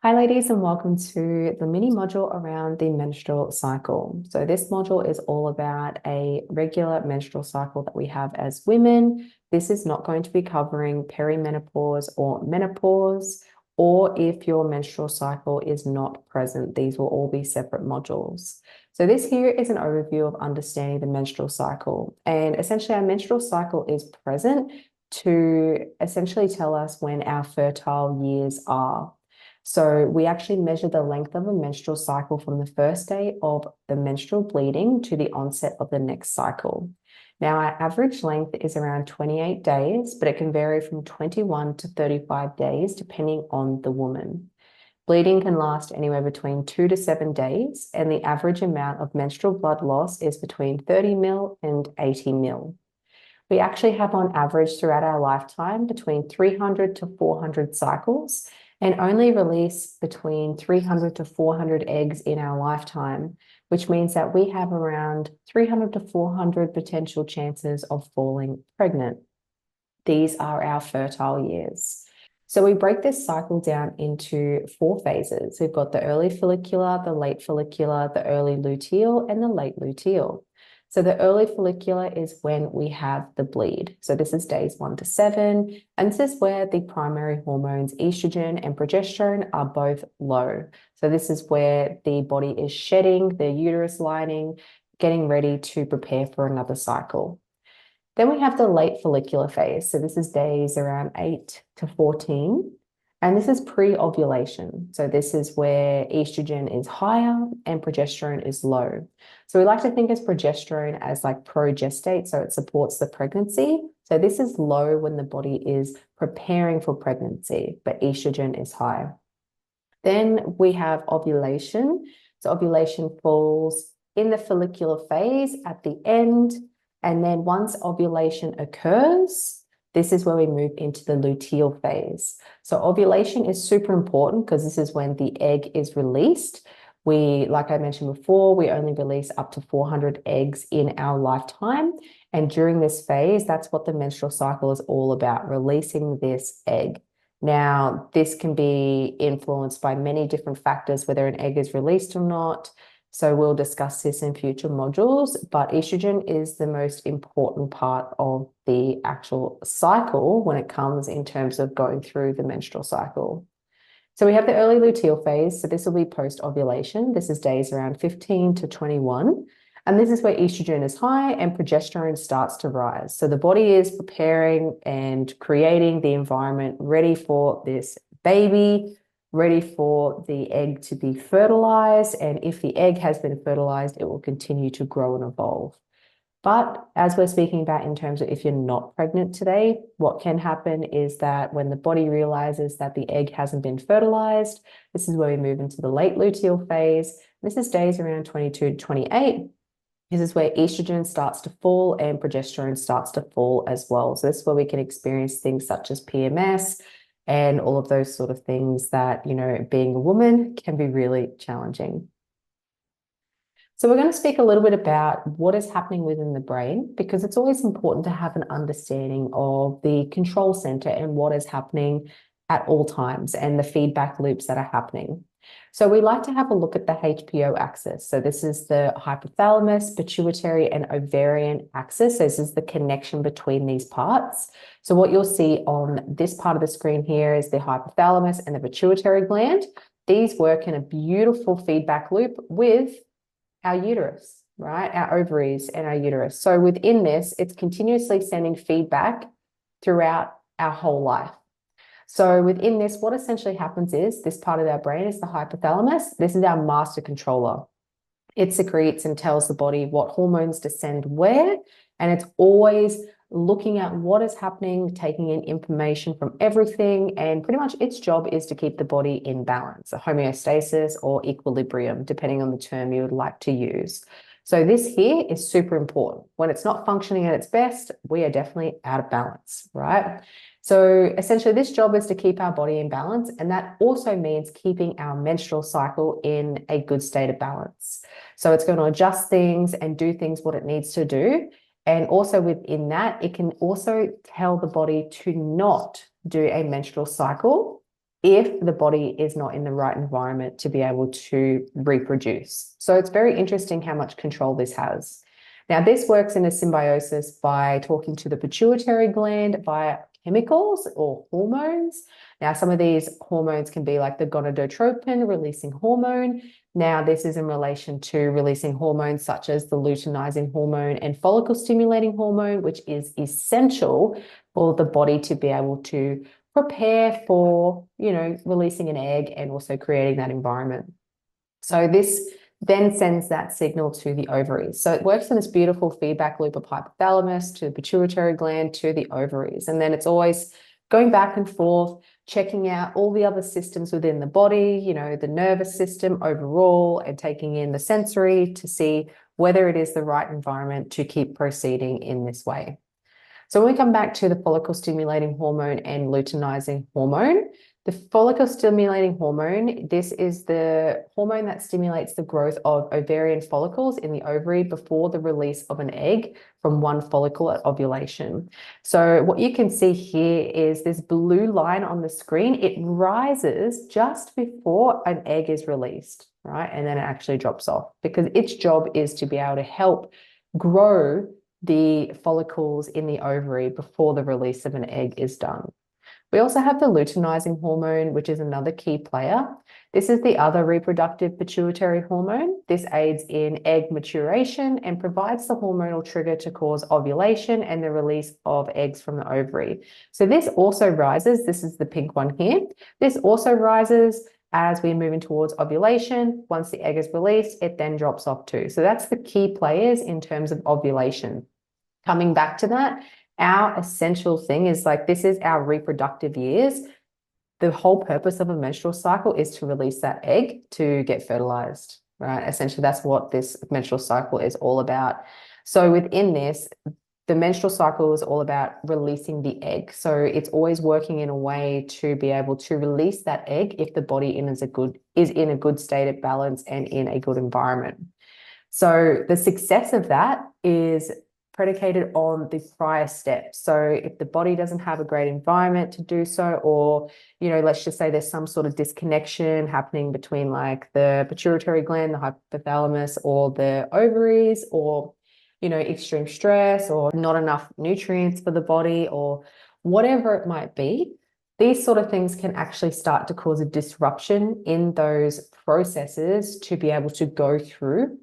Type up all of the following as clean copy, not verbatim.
Hi, ladies, and welcome to the mini module around the menstrual cycle. So this module is all about a regular menstrual cycle that we have as women. This is not going to be covering perimenopause or menopause, or if your menstrual cycle is not present. These will all be separate modules. So this here is an overview of understanding the menstrual cycle. And essentially, our menstrual cycle is present to essentially tell us when our fertile years are. So we actually measure the length of a menstrual cycle from the first day of the menstrual bleeding to the onset of the next cycle. Now, our average length is around 28 days, but it can vary from 21 to 35 days depending on the woman. Bleeding can last anywhere between 2 to 7 days, and the average amount of menstrual blood loss is between 30 mil and 80 mil. We actually have on average throughout our lifetime between 300 to 400 cycles and only release between 300 to 400 eggs in our lifetime, which means that we have around 300 to 400 potential chances of falling pregnant. These are our fertile years. So we break this cycle down into 4 phases. We've got the early follicular, the late follicular, the early luteal, and the late luteal. So the early follicular is when we have the bleed. So this is days 1 to 7. And this is where the primary hormones, estrogen and progesterone, are both low. So this is where the body is shedding the uterus lining, getting ready to prepare for another cycle. Then we have the late follicular phase. So this is days around 8 to 14. And this is pre-ovulation. So this is where estrogen is higher and progesterone is low. So we like to think of progesterone as like progestate, so it supports the pregnancy. So this is low when the body is preparing for pregnancy, but estrogen is high. Then we have ovulation. So ovulation falls in the follicular phase at the end. And then once ovulation occurs, this is where we move into the luteal phase. So ovulation is super important because this is when the egg is released. Like I mentioned before, we only release up to 400 eggs in our lifetime. And during this phase, that's what the menstrual cycle is all about, releasing this egg. Now, this can be influenced by many different factors, whether an egg is released or not. So we'll discuss this in future modules, but estrogen is the most important part of the actual cycle when it comes in terms of going through the menstrual cycle. So we have the early luteal phase. So this will be post-ovulation. This is days around 15 to 21. And this is where estrogen is high and progesterone starts to rise. So the body is preparing and creating the environment ready for this baby, ready for the egg to be fertilized. And if the egg has been fertilized, it will continue to grow and evolve. But as we're speaking about in terms of if you're not pregnant today, what can happen is that when the body realizes that the egg hasn't been fertilized, this is where we move into the late luteal phase. This is days around 22 to 28. This is where estrogen starts to fall and progesterone starts to fall as well. So this is where we can experience things such as PMS and all of those sort of things that, being a woman can be really challenging. So we're going to speak a little bit about what is happening within the brain, because it's always important to have an understanding of the control center and what is happening at all times and the feedback loops that are happening. So we like to have a look at the HPO axis. So this is the hypothalamus, pituitary, and ovarian axis. This is the connection between these parts. So what you'll see on this part of the screen here is the hypothalamus and the pituitary gland. These work in a beautiful feedback loop with our uterus, right? Our ovaries and our uterus. So within this, it's continuously sending feedback throughout our whole life. So within this, what essentially happens is this part of our brain is the hypothalamus. This is our master controller. It secretes and tells the body what hormones to send where, and it's always looking at what is happening, taking in information from everything, and pretty much its job is to keep the body in balance, a homeostasis or equilibrium, depending on the term you would like to use. So this here is super important. When it's not functioning at its best, we are definitely out of balance, right? So essentially this job is to keep our body in balance, and that also means keeping our menstrual cycle in a good state of balance. So it's going to adjust things and do things what it needs to do. And also within that, it can also tell the body to not do a menstrual cycle if the body is not in the right environment to be able to reproduce. So it's very interesting how much control this has. Now, this works in a symbiosis by talking to the pituitary gland via chemicals or hormones. Now, some of these hormones can be like the gonadotropin releasing hormone. Now, this is in relation to releasing hormones such as the luteinizing hormone and follicle stimulating hormone, which is essential for the body to be able to prepare for, releasing an egg and also creating that environment. So this then sends that signal to the ovaries. So it works in this beautiful feedback loop of hypothalamus to the pituitary gland to the ovaries. And then it's always going back and forth, checking out all the other systems within the body, the nervous system overall, and taking in the sensory to see whether it is the right environment to keep proceeding in this way. So when we come back to the follicle stimulating hormone and luteinizing hormone, the follicle stimulating hormone, this is the hormone that stimulates the growth of ovarian follicles in the ovary before the release of an egg from one follicle at ovulation. So what you can see here is this blue line on the screen. It rises just before an egg is released, right? And then it actually drops off because its job is to be able to help grow the follicles in the ovary before the release of an egg is done. We also have the luteinizing hormone, which is another key player. This is the other reproductive pituitary hormone. This aids in egg maturation and provides the hormonal trigger to cause ovulation and the release of eggs from the ovary. So this also rises. This is the pink one here. This also rises as we move in towards ovulation. Once the egg is released, it then drops off too. So that's the key players in terms of ovulation. Coming back to that, our essential thing is this is our reproductive years. The whole purpose of a menstrual cycle is to release that egg to get fertilized, right? Essentially, that's what this menstrual cycle is all about. So within this, the menstrual cycle is all about releasing the egg. So it's always working in a way to be able to release that egg if the body is in a good state of balance and in a good environment. So the success of that is predicated on the prior steps. So if the body doesn't have a great environment to do so, or, let's just say there's some sort of disconnection happening between the pituitary gland, the hypothalamus, or the ovaries, or, extreme stress or not enough nutrients for the body or whatever it might be, these sort of things can actually start to cause a disruption in those processes to be able to go through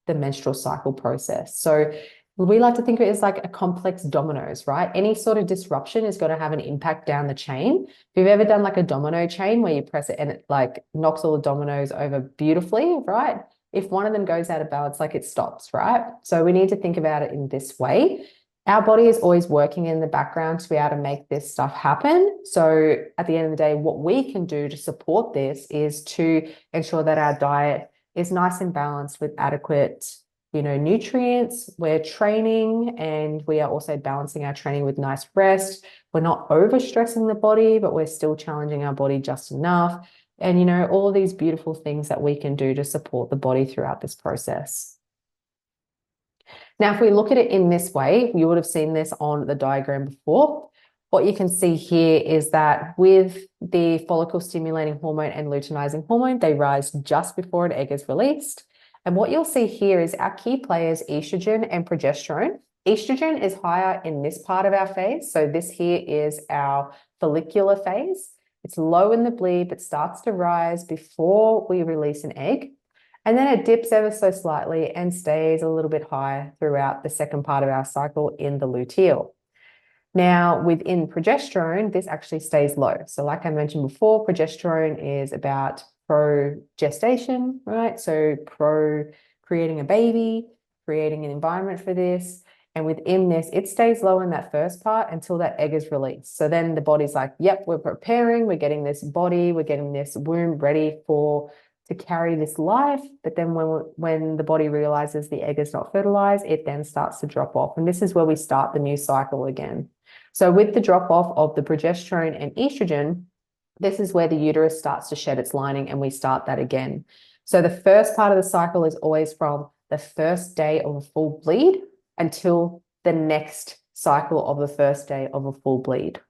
the menstrual cycle process. So we like to think of it as like a complex dominoes, right? Any sort of disruption is going to have an impact down the chain. If you've ever done a domino chain where you press it and it knocks all the dominoes over beautifully, right? If one of them goes out of balance, it stops, right? So we need to think about it in this way. Our body is always working in the background to be able to make this stuff happen. So at the end of the day, what we can do to support this is to ensure that our diet is nice and balanced with adequate nutrients. We're training and we are also balancing our training with nice rest. We're not overstressing the body, but we're still challenging our body just enough. And, all of these beautiful things that we can do to support the body throughout this process. Now, if we look at it in this way, you would have seen this on the diagram before. What you can see here is that with the follicle stimulating hormone and luteinizing hormone, they rise just before an egg is released. And what you'll see here is our key players, estrogen and progesterone. Estrogen is higher in this part of our phase. So this here is our follicular phase. It's low in the bleed, but starts to rise before we release an egg. And then it dips ever so slightly and stays a little bit high throughout the second part of our cycle in the luteal. Now, within progesterone, this actually stays low. So like I mentioned before, progesterone is about pro-gestation, right? So pro-creating a baby, creating an environment for this. And within this, it stays low in that first part until that egg is released. So then the body's like, yep, we're preparing, we're getting this body, we're getting this womb ready to carry this life. But then when the body realizes the egg is not fertilized, it then starts to drop off. And this is where we start the new cycle again. So with the drop off of the progesterone and estrogen, this is where the uterus starts to shed its lining and we start that again. So the first part of the cycle is always from the first day of a full bleed until the next cycle of the first day of a full bleed.